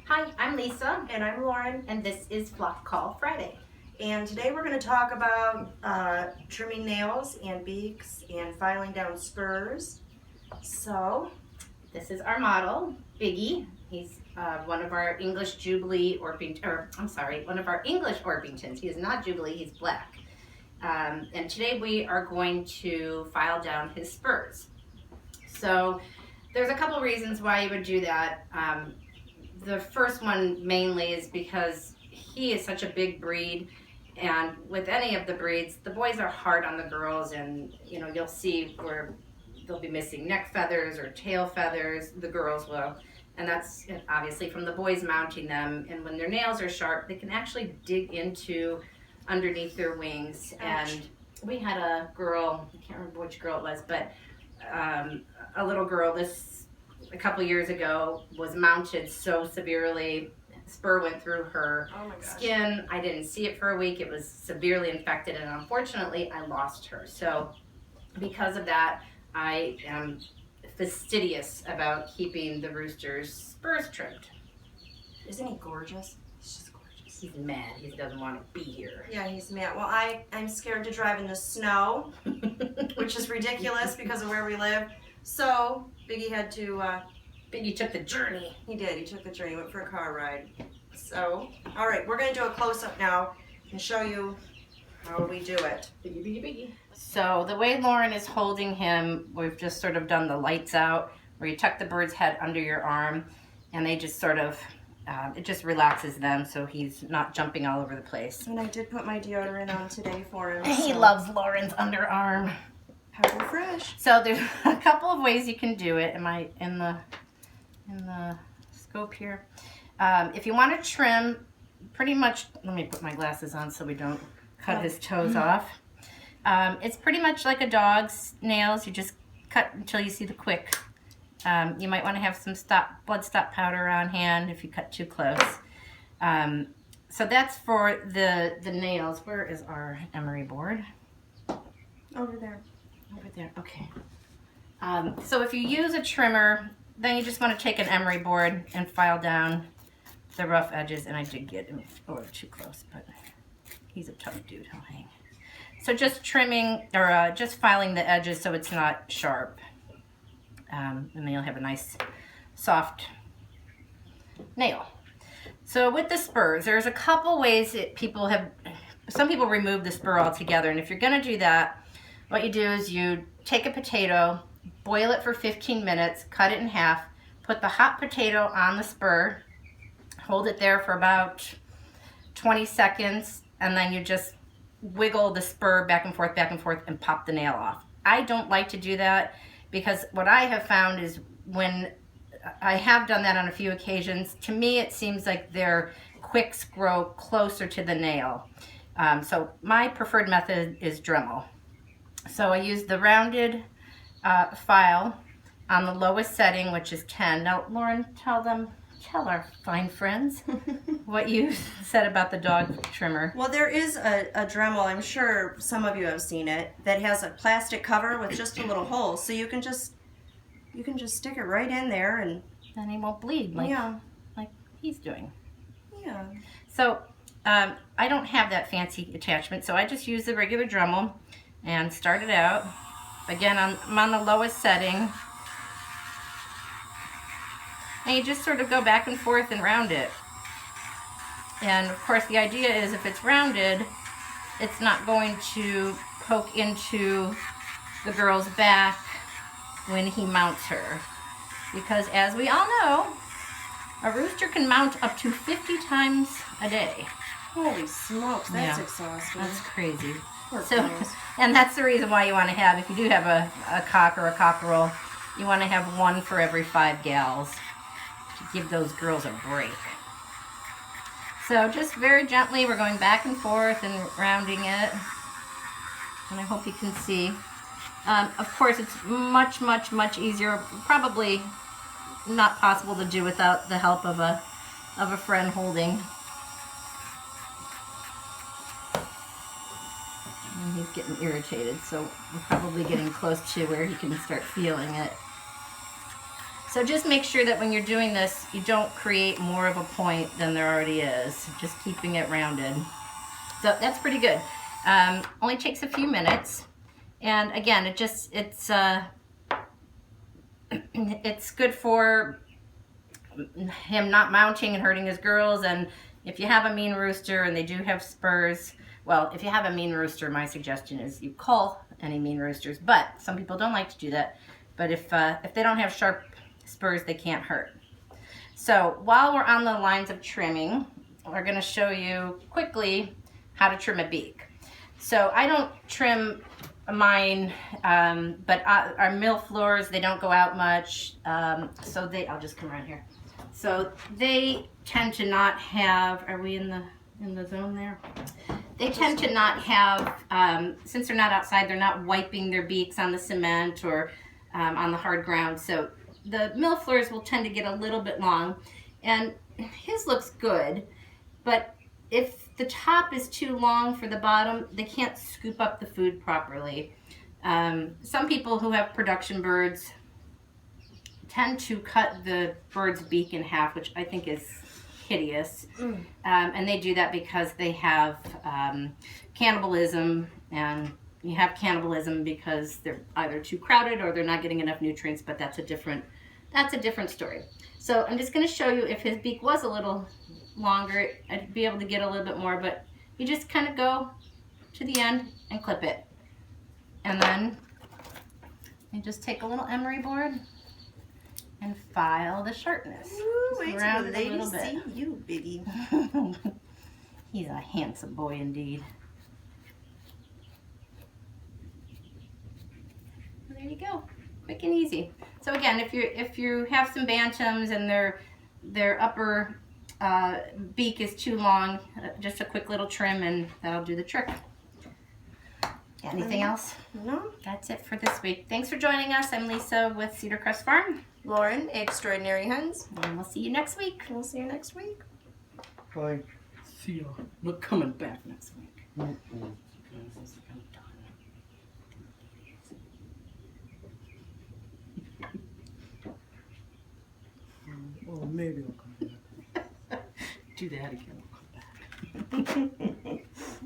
Hi, I'm Lisa. And I'm Lauren. And this is Flock Call Friday. And today we're going to talk about trimming nails and beaks and filing down spurs. So, this is our model, Biggie. He's one of our English Jubilee one of our English Orpingtons. He is not Jubilee, he's black. And today we are going to file down his spurs. So, there's a couple reasons why you would do that. The first one mainly is because he is such a big breed, and with any of the breeds, the boys are hard on the girls, and you'll see where they'll be missing neck feathers or tail feathers, the girls will, and that's obviously from the boys mounting them. And when their nails are sharp, they can actually dig into underneath their wings. Ouch. And we had a girl, I can't remember which girl it was, but a little girl a couple years ago was mounted so severely, spur went through her skin. I didn't see it for a week. It was severely infected, and unfortunately I lost her. So because of that, I am fastidious about keeping the rooster's spurs trimmed. Isn't he gorgeous? He's just gorgeous. He's mad. He doesn't want to be here. Yeah, he's mad. Well, I'm scared to drive in the snow, which is ridiculous because of where we live. So Biggie had to... Biggie took the journey. He did. He took the journey. Went for a car ride. So, all right, we're going to do a close-up now and show you how we do it. Biggie, Biggie, Biggie. So the way Lauren is holding him, we've just sort of done the lights out, where you tuck the bird's head under your arm, and they just sort of, it just relaxes them so he's not jumping all over the place. And I did put my deodorant on today for him. He loves Lauren's underarm. Powder fresh. So there's a couple of ways you can do it. Am I in the scope here? If you want to trim, pretty much, let me put my glasses on so we don't cut his toes off. It's pretty much like a dog's nails. You just cut until you see the quick. You might want to have some blood stop powder on hand if you cut too close. So that's for the nails. Where is our emery board? Over there. Over there, okay. So if you use a trimmer, then you just want to take an emery board and file down the rough edges. And I did get him a little too close, but he's a tough dude. He'll hang. So just trimming, or just filing the edges so it's not sharp. And then you'll have a nice, soft nail. So with the spurs, there's a couple ways that some people remove the spur altogether. And if you're going to do that, what you do is you take a potato, boil it for 15 minutes, cut it in half, put the hot potato on the spur, hold it there for about 20 seconds, and then you just wiggle the spur back and forth, and pop the nail off. I don't like to do that because what I have found is when I have done that on a few occasions, to me it seems like their quicks grow closer to the nail. So my preferred method is Dremel. So I use the rounded file on the lowest setting, which is 10. Now, Lauren, tell our fine friends what you said about the dog trimmer. Well, there is a Dremel, I'm sure some of you have seen it, that has a plastic cover with just a little hole, so you can just stick it right in there, and then he won't bleed like he's doing. Yeah. So I don't have that fancy attachment, so I just use the regular Dremel and start it out. Again, I'm on the lowest setting. And you just sort of go back and forth and round it. And of course the idea is if it's rounded, it's not going to poke into the girl's back when he mounts her. Because as we all know, a rooster can mount up to 50 times a day. Holy smokes, that's exhausting. That's crazy. Poor So, boys. and that's the reason why you want to have, if you do have a cock or a cockerel, you want to have one for every 5 gals to give those girls a break. So just very gently, we're going back and forth and rounding it. And I hope you can see. Of course, it's much, much, much easier. Probably not possible to do without the help of a friend holding. And he's getting irritated, so we're probably getting close to where he can start feeling it. So just make sure that when you're doing this, you don't create more of a point than there already is. Just keeping it rounded. So that's pretty good. Only takes a few minutes. And again, it's good for him not mounting and hurting his girls. And if you have a mean rooster and they do have spurs, well, if you have a mean rooster, my suggestion is you cull any mean roosters. But some people don't like to do that. But if they don't have sharp spurs, they can't hurt. So while we're on the lines of trimming, we're going to show you quickly how to trim a beak. So I don't trim mine, but our mill floors, they don't go out much. So I'll just come around here. So they tend to not have, are we in the zone there? They tend to not have, since they're not outside, they're not wiping their beaks on the cement or on the hard ground. So the mill floors will tend to get a little bit long. And his looks good, but if the top is too long for the bottom, they can't scoop up the food properly. Some people who have production birds tend to cut the bird's beak in half, which I think is hideous. And they do that because they have cannibalism, and you have cannibalism because they're either too crowded or they're not getting enough nutrients, but that's a different story. So I'm just going to show you, if his beak was a little longer, I'd be able to get a little bit more, but you just kind of go to the end and clip it. And then you just take a little emery board and file the sharpness. Ooh, wait till the little ladies see you, biggie. He's a handsome boy indeed. There you go, quick and easy. So again, if you have some bantams and their upper beak is too long, just a quick little trim and that'll do the trick. Anything else? No. That's it for this week. Thanks for joining us. I'm Lisa with Cedar Crest Farm. Lauren, Extraordinary Hens. And we'll see you next week. We'll see you next week. Bye. See you. We're coming back next week. Well, maybe I'll come back. Do that again. We'll come back.